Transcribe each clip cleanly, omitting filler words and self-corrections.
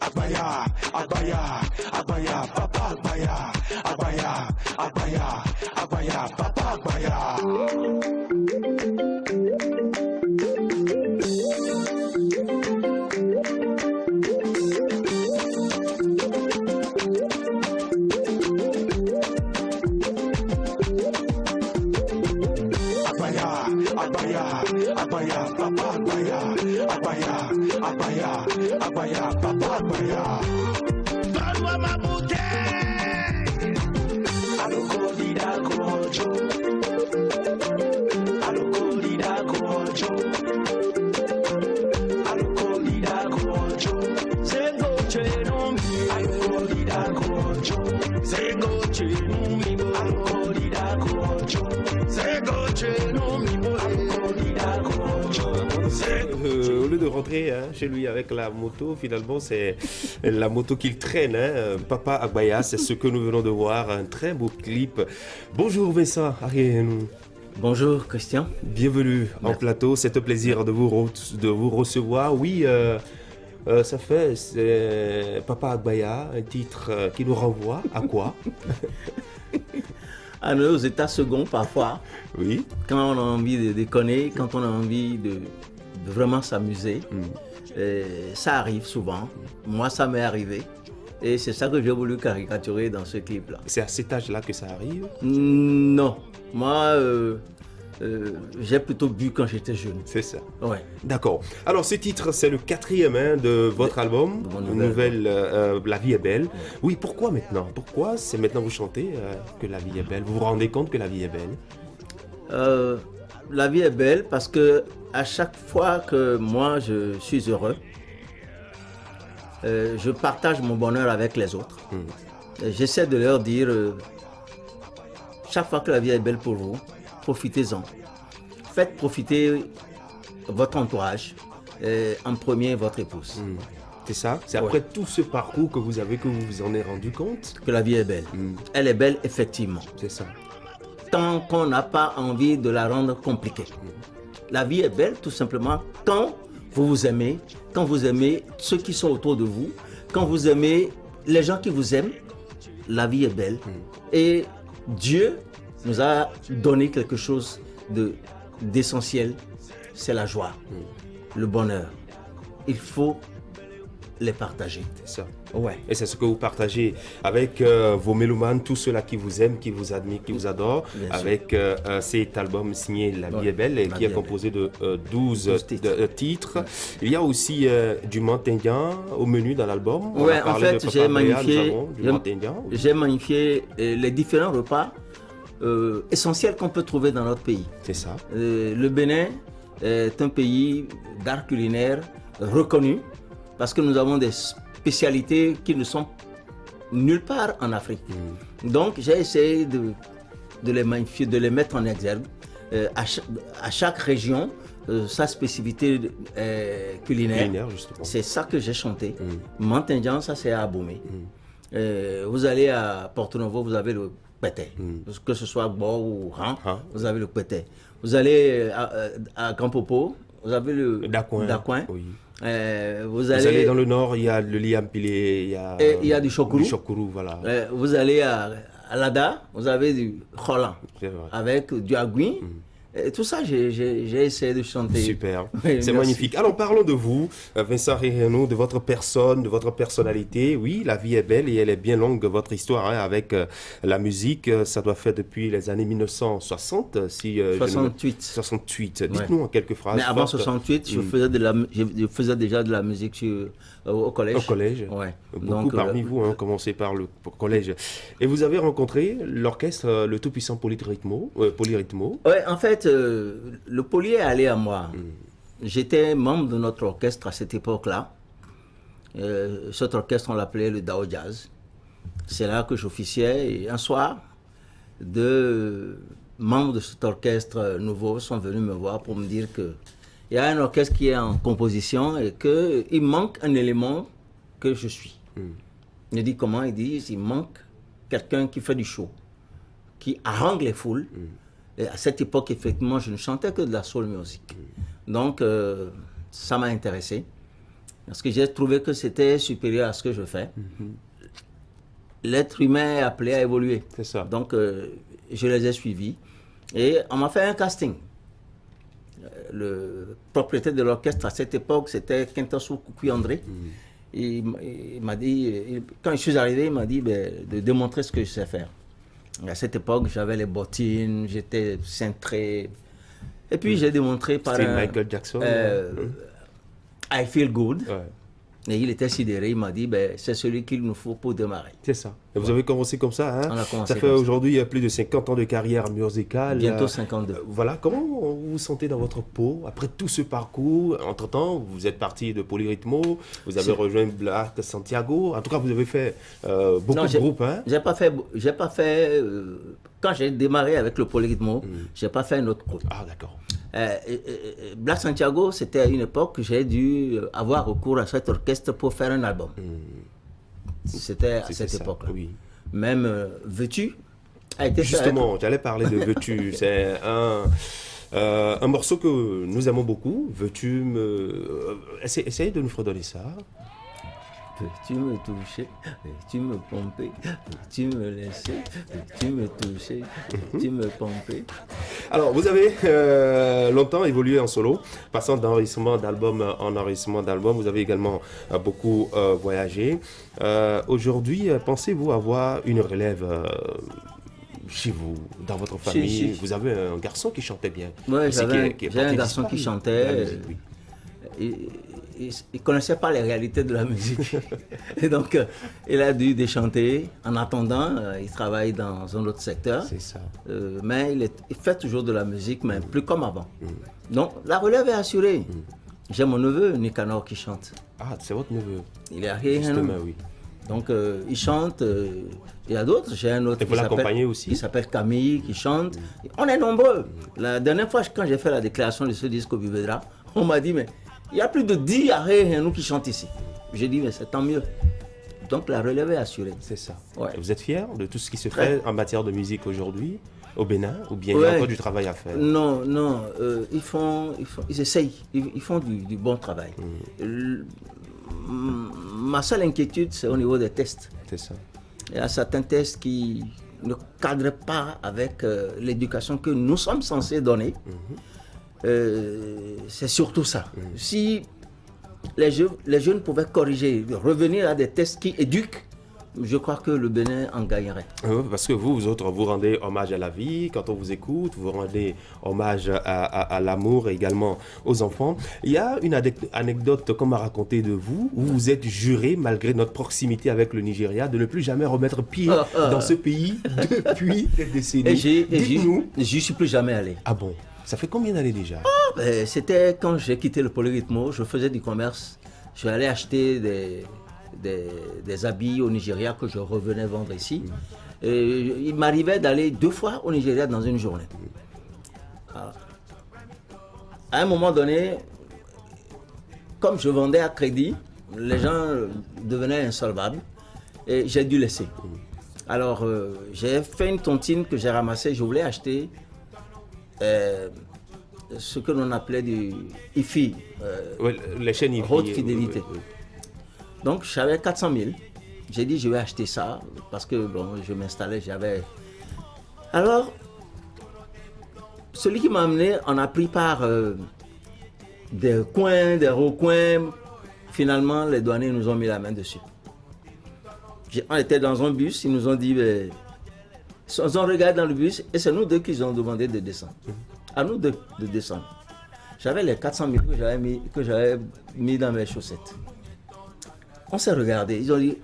Agbaya, Agbaya, Agbaya, Papa Agbaya, Agbaya, Agbaya, Agbaya, Papa Agbaya. Agbaya, Agbaya, Papa Agbaya, Agbaya, Agbaya, Agbaya, Papa Agbaya. Donne-moi ma bouteille. Aloko Lida Gojo. Aloko Lida Gojo. Aloko Lida Gojo. Zengo Chenumi. Aloko Lida Gojo. Zengo Chenumi. Aloko Lida Gojo. Zengo Chenumi. Au lieu de rentrer chez lui avec la moto, finalement c'est la moto qu'il traîne. Papa Agbaya, c'est ce que nous venons de voir, un très beau clip. Bonjour Vincent Ariénou. Bonjour Christian. Bienvenue en plateau, c'est un plaisir de vous recevoir. Oui, ça fait, c'est Papa Agbaya, un titre qui nous renvoie à quoi? À nos états seconds parfois. Oui. Quand on a envie de déconner, quand on a envie de vraiment s'amuser, ça arrive souvent. Moi, ça m'est arrivé. Et c'est ça que j'ai voulu caricaturer dans ce clip-là. C'est à cet âge-là que ça arrive? Non. Moi, j'ai plutôt bu quand j'étais jeune. C'est ça. Ouais. D'accord. Alors, ce titre, c'est le 4e de votre album, Nouvelle, La vie est belle. Ouais. Oui, pourquoi maintenant? Pourquoi c'est maintenant vous chantez que la vie est belle? Vous vous rendez compte que la vie est belle? La vie est belle parce que à chaque fois que moi je suis heureux, je partage mon bonheur avec les autres. J'essaie de leur dire chaque fois que la vie est belle pour vous, profitez-en. Faites profiter votre entourage, en premier votre épouse. C'est ça? C'est après tout ce parcours que vous avez que vous vous en êtes rendu compte? Que la vie est belle. Elle est belle effectivement. C'est ça. Tant qu'on n'a pas envie de la rendre compliquée. La vie est belle tout simplement quand vous vous aimez, quand vous aimez ceux qui sont autour de vous, quand vous aimez les gens qui vous aiment, la vie est belle. Et Dieu nous a donné quelque chose d'essentiel, c'est la joie, le bonheur. Il faut les partager. C'est ça. Ouais. Et c'est ce que vous partagez avec vos mélomanes, tous ceux-là qui vous aiment, qui vous admirent, qui vous adorent, bien avec cet album signé La vie est belle, et qui est composé de 12 titres. Il y a aussi du Mantindian au menu dans l'album. Oui, en fait, j'ai magnifié les différents repas essentiels qu'on peut trouver dans notre pays. C'est ça. Le Bénin est un pays d'art culinaire reconnu parce que nous avons des spécialités qui ne sont nulle part en Afrique. Donc j'ai essayé de les magnifier, de les mettre en exergue. À chaque région, sa spécificité culinaire. C'est ça que j'ai chanté. Mantindian, ça c'est à Abomey. Vous allez à Porto Novo, vous avez le pété. Que ce soit Bo ou Ran, vous avez le pété. Vous allez à Campopo, vous avez le Dacoin. Oui. Vous allez dans le nord, il y a le Liampilé, il y a du Chokourou. Du Chokourou, voilà. Vous allez à Lada, vous avez du Kholan avec du Agui. Et tout ça, j'ai essayé de chanter. Super, c'est magnifique. Alors parlons de vous, Vincent Ariénou, de votre personne, de votre personnalité. Oui, la vie est belle et elle est bien longue, votre histoire avec la musique. Ça doit faire depuis les années 1960, 68. Dites-nous en quelques phrases. Mais avant 68, je faisais déjà de la musique au collège. Au collège. Ouais. Beaucoup parmi vous ont commencé par le collège. Et vous avez rencontré l'orchestre, le tout-puissant Polyrythmo. Oui, en fait, le Poly est allé à moi. J'étais membre de notre orchestre à cette époque-là. Cet orchestre, on l'appelait le Dao Jazz. C'est là que j'officiais. Et un soir, deux membres de cet orchestre nouveau sont venus me voir pour me dire qu'il y a un orchestre qui est en composition et qu'il manque un élément que je suis. Je dis comment? Ils disent il manque quelqu'un qui fait du show, qui harangue les foules. Et à cette époque, effectivement, je ne chantais que de la soul music. Donc, ça m'a intéressé. Parce que j'ai trouvé que c'était supérieur à ce que je fais. L'être humain est appelé à évoluer. C'est ça. Donc, je les ai suivis. Et on m'a fait un casting. Le propriétaire de l'orchestre à cette époque, c'était Kintasu Koukoui André. Il m'a dit, quand je suis arrivé, il m'a dit de démontrer ce que je sais faire. Et à cette époque, j'avais les bottines, j'étais cintré. Et puis, j'ai démontré par Michael Jackson. I Feel Good. Ouais. Et il était sidéré, il m'a dit, c'est celui qu'il nous faut pour démarrer. C'est ça. Et vous avez commencé comme ça, hein? On a commencé ça fait aujourd'hui plus de 50 ans de carrière musicale. Bientôt 52. Voilà, comment vous vous sentez dans votre peau après tout ce parcours? Entre-temps, vous êtes parti de Polyrythmo, vous avez rejoint Black Santiago. En tout cas, vous avez fait beaucoup de groupes, hein? J'ai pas fait quand j'ai démarré avec le Polyrythmo, j'ai pas fait un autre groupe. Ah, d'accord. Black Santiago, c'était à une époque que j'ai dû avoir recours à cet orchestre pour faire un album. C'était à cette époque-là. Oui. Même Veux-tu a été Justement, j'allais parler de Veux-tu. C'est un morceau que nous aimons beaucoup. Veux-tu me... Essayez de nous redonner ça. Peux-tu me toucher, peux-tu me pomper, peux-tu me laisser, peux-tu me toucher, peux-tu me pomper. Alors, vous avez longtemps évolué en solo, passant d'enregistrement d'album en enregistrement d'album. Vous avez également beaucoup voyagé. Aujourd'hui, pensez-vous avoir une relève chez vous, dans votre famille? Vous avez un garçon qui chantait bien. Oui, j'ai un garçon qui chantait. Il ne connaissait pas les réalités de la musique. Et donc, il a dû déchanter. En attendant, il travaille dans un autre secteur. C'est ça. Mais il fait toujours de la musique, mais plus comme avant. Donc, la relève est assurée. J'ai mon neveu, Nicanor, qui chante. Ah, c'est votre neveu? Il est arrivé. Justement, oui. Donc, il chante. Il y a d'autres. J'ai un autre. Et vous l'accompagnez aussi? Il s'appelle Camille, qui chante. On est nombreux. La dernière fois, quand j'ai fait la déclaration de ce disque au Bibedra, on m'a dit, mais il y a plus de 10 arrêts nous qui chantent ici. J'ai dit, mais c'est tant mieux. Donc la relève est assurée. C'est ça. Ouais. Vous êtes fiers de tout ce qui se fait en matière de musique aujourd'hui au Bénin? Ou bien il y a encore du travail à faire? Non, ils essayent. Ils font du bon travail. Ma seule inquiétude, c'est au niveau des tests. C'est ça. Il y a certains tests qui ne cadrent pas avec l'éducation que nous sommes censés donner. C'est surtout ça. Si les jeunes pouvaient corriger, revenir à des tests qui éduquent, je crois que le Bénin en gagnerait. Parce que vous autres, vous rendez hommage à la vie, quand on vous écoute, vous rendez hommage à l'amour et également aux enfants. Il y a une anecdote qu'on m'a racontée de vous, où vous êtes juré, malgré notre proximité avec le Nigeria, de ne plus jamais remettre pied dans ce pays depuis des décennies. Dites-nous. J'y suis plus jamais allé. Ah bon? Ça fait combien d'années déjà? C'était quand j'ai quitté le Polyrythmo, je faisais du commerce. Je suis allé acheter des habits au Nigeria que je revenais vendre ici. Et il m'arrivait d'aller 2 fois au Nigeria dans une journée. Alors, à un moment donné, comme je vendais à crédit, les gens devenaient insolvables et j'ai dû laisser. Alors, j'ai fait une tontine que j'ai ramassée. Je voulais acheter ce que l'on appelait du IFI, les chaînes IFI, haute fidélité. Donc j'avais 400 000. J'ai dit je vais acheter ça parce que bon, je m'installais, j'avais. Alors, celui qui m'a amené en a pris par des coins, des recoins. Finalement, les douaniers nous ont mis la main dessus. On était dans un bus, ils nous ont dit. Ils ont regardé dans le bus et c'est nous deux qui ont demandé de descendre. À nous deux de descendre. J'avais les 400 000 que j'avais mis dans mes chaussettes. On s'est regardé. Ils ont dit,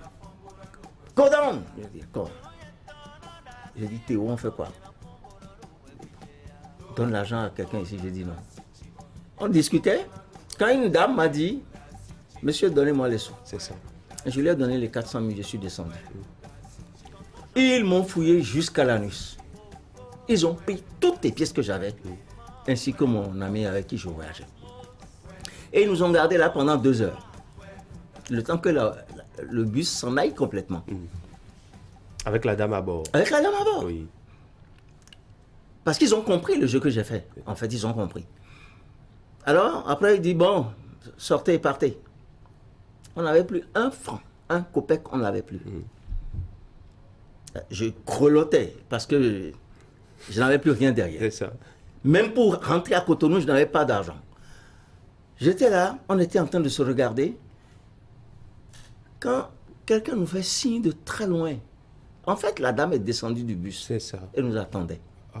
go down. J'ai dit, quoi? J'ai dit, Théo, on fait quoi? Donne l'argent à quelqu'un ici. J'ai dit non. On discutait. Quand une dame m'a dit, monsieur, donnez-moi les sous. C'est ça. Je lui ai donné les 400 000, je suis descendu. Ils m'ont fouillé jusqu'à l'anus. Ils ont pris toutes les pièces que j'avais, ainsi que mon ami avec qui je voyageais. Et ils nous ont gardés là pendant 2 heures. Le temps que le bus s'en aille complètement. Avec la dame à bord. Avec la dame à bord. Oui. Parce qu'ils ont compris le jeu que j'ai fait. En fait, ils ont compris. Alors, après, il dit, bon, sortez et partez. On n'avait plus un franc, un copec, on n'avait plus. Je grelottais parce que je n'avais plus rien derrière. C'est ça. Même pour rentrer à Cotonou, je n'avais pas d'argent. J'étais là, on était en train de se regarder. Quand quelqu'un nous fait signe de très loin. En fait, la dame est descendue du bus. C'est ça. Elle nous attendait. Oh.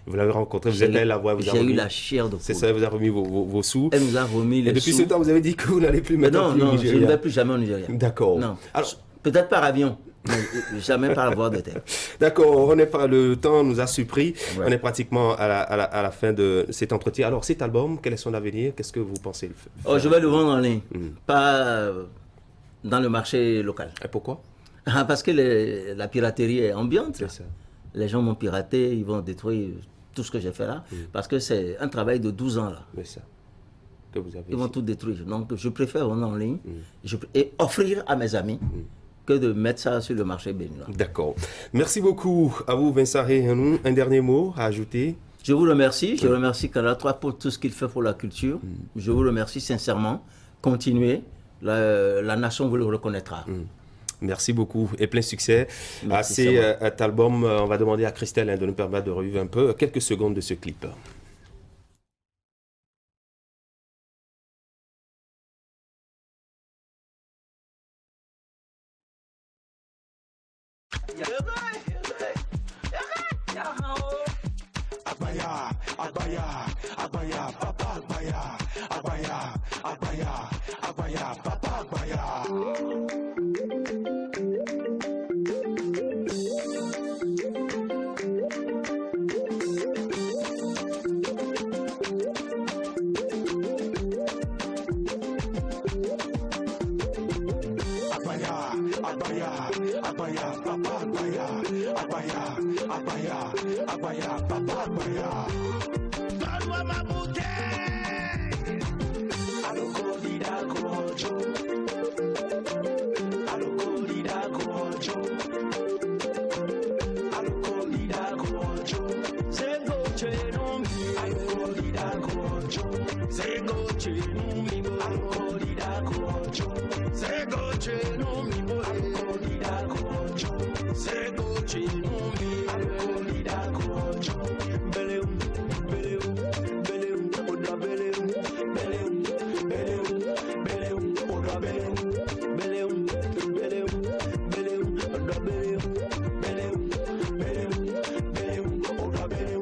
Vous l'avez rencontré, vous êtes allé la voir, vous avez J'ai remis... eu la chair de poule. C'est ça, vous avez remis vos sous. Elle nous a remis les Et depuis sous. ce temps, vous avez dit que vous n'allez plus maintenant Non, au je Nigeria. ne vais plus jamais au Nigeria. D'accord. Non. Alors, peut-être par avion, mais jamais par voie de terre. d'accord, on est pas, le temps nous a surpris. Ouais. On est pratiquement à la fin de cet entretien. Alors, cet album, quel est son avenir? Qu'est-ce que vous pensez le faire? Oh, je vais le vendre en ligne, pas dans le marché local. Et pourquoi? Ah, parce que la piraterie est ambiante. C'est ça. Les gens m'ont piraté, ils vont détruire tout ce que j'ai fait là. Parce que c'est un travail de 12 ans là. C'est ça. Que vous avez Ils vont ici. tout détruire. Donc je préfère vendre en ligne et offrir à mes amis que de mettre ça sur le marché béninois. D'accord. Merci beaucoup à vous, Vincent Réhanou. Un dernier mot à ajouter? Je vous remercie. Je remercie Canal 3 pour tout ce qu'il fait pour la culture. Je vous remercie sincèrement. Continuez. La nation vous le reconnaîtra. Merci beaucoup et plein succès Merci, à cet album. On va demander à Christelle de nous permettre de revivre un peu quelques secondes de ce clip. Abaya, abaya, abaya, papa abaya, abaya, abaya, abaya, papa abaya. Abaya, abaya, abaya, papa abaya, abaya, abaya, abaya, papa abaya. Parwa mabuke, alugolida gojo, alugolida gojo, alugolida gojo. Zengo chenumi, alugolida gojo, zengo chenumi, alugolida gojo, zengo chenumi, alugolida gojo, zengo chenumi.